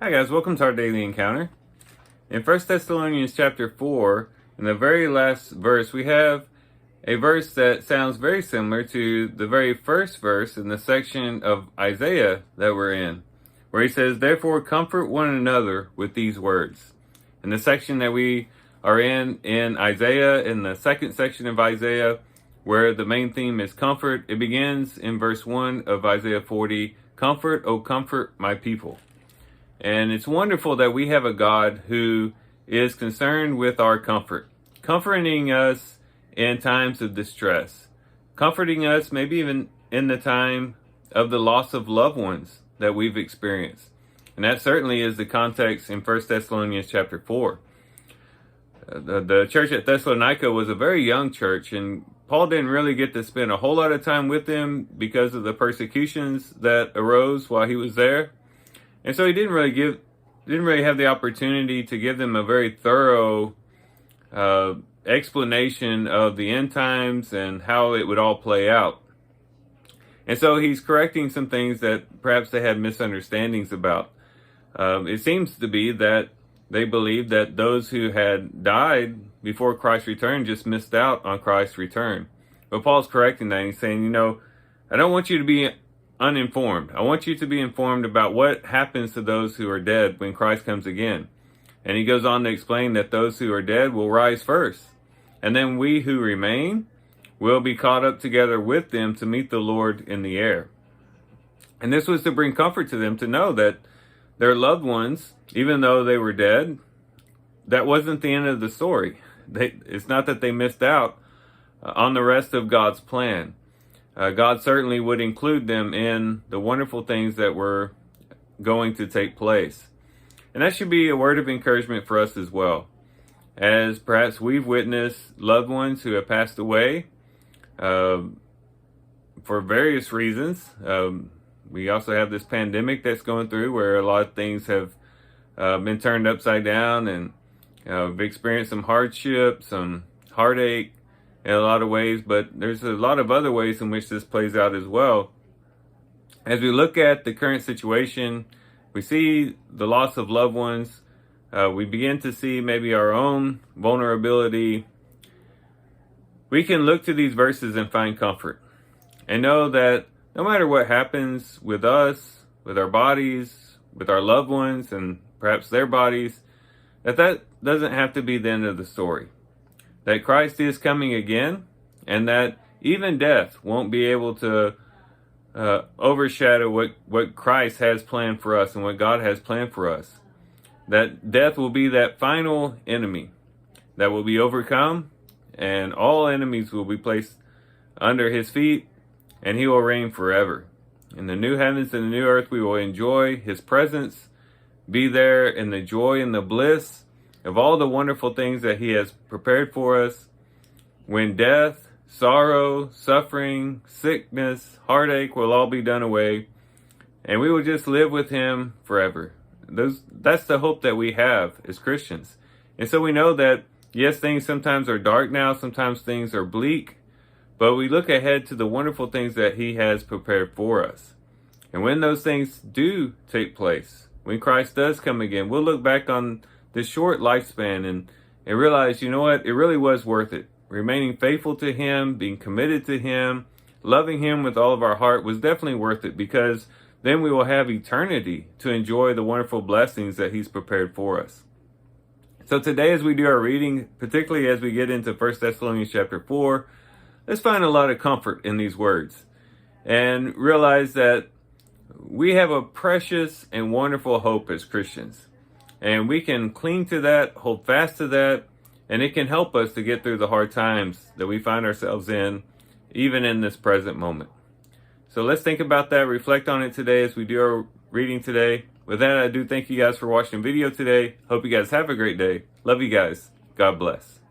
Hi guys, welcome to our daily encounter. In 1 Thessalonians chapter 4, in the very last verse, we have a verse that sounds very similar to the very first verse in the section of Isaiah that we're in, where he says, "Therefore comfort one another with these words." In the section that we are in Isaiah, in the second section of Isaiah, where the main theme is comfort, it begins in verse 1 of Isaiah 40, "Comfort, O comfort my people." And it's wonderful that we have a God who is concerned with our comfort, comforting us in times of distress, comforting us maybe even in the time of the loss of loved ones that we've experienced. And that certainly is the context in 1 Thessalonians chapter 4. The church at Thessalonica was a very young church, and Paul didn't really get to spend a whole lot of time with them because of the persecutions that arose while he was there. And so he didn't really have the opportunity to give them a very thorough explanation of the end times and how it would all play out. And so he's correcting some things that perhaps they had misunderstandings about. It seems to be that they believed that those who had died before Christ's return just missed out on Christ's return. But Paul's correcting that. He's saying, I don't want you to be uninformed. I want you to be informed about what happens to those who are dead when Christ comes again. And he goes on to explain that those who are dead will rise first. And then we who remain will be caught up together with them to meet the Lord in the air. And this was to bring comfort to them to know that their loved ones, even though they were dead, that wasn't the end of the story. It's not that they missed out on the rest of God's plan. God certainly would include them in the wonderful things that were going to take place. And that should be a word of encouragement for us as well. As perhaps we've witnessed loved ones who have passed away for various reasons. We also have this pandemic that's going through where a lot of things have been turned upside down, and we've experienced some hardship, some heartache, in a lot of ways, but there's a lot of other ways in which this plays out as well. As we look at the current situation, we see the loss of loved ones. We begin to see maybe our own vulnerability. We can look to these verses and find comfort and know that no matter what happens with us, with our bodies, with our loved ones, and perhaps their bodies, that doesn't have to be the end of the story. That Christ is coming again, and that even death won't be able to overshadow what Christ has planned for us and what God has planned for us. That death will be that final enemy that will be overcome, and all enemies will be placed under his feet, and he will reign forever. In the new heavens and the new earth, we will enjoy his presence, be there in the joy and the bliss of all the wonderful things that he has prepared for us, when death, sorrow, suffering, sickness, heartache will all be done away, and we will just live with him forever. That's the hope that we have as Christians. And so we know that, yes, things sometimes are dark now, sometimes things are bleak, but we look ahead to the wonderful things that he has prepared for us. And when those things do take place, when Christ does come again, we'll look back on this short lifespan and realize, it really was worth it. Remaining faithful to him, being committed to him, loving him with all of our heart was definitely worth it, because then we will have eternity to enjoy the wonderful blessings that he's prepared for us. So today, as we do our reading, particularly as we get into 1 Thessalonians chapter 4, let's find a lot of comfort in these words and realize that we have a precious and wonderful hope as Christians. And we can cling to that, hold fast to that, and it can help us to get through the hard times that we find ourselves in, even in this present moment. So let's think about that, reflect on it today as we do our reading today. With that, I do thank you guys for watching the video today. Hope you guys have a great day. Love you guys. God bless.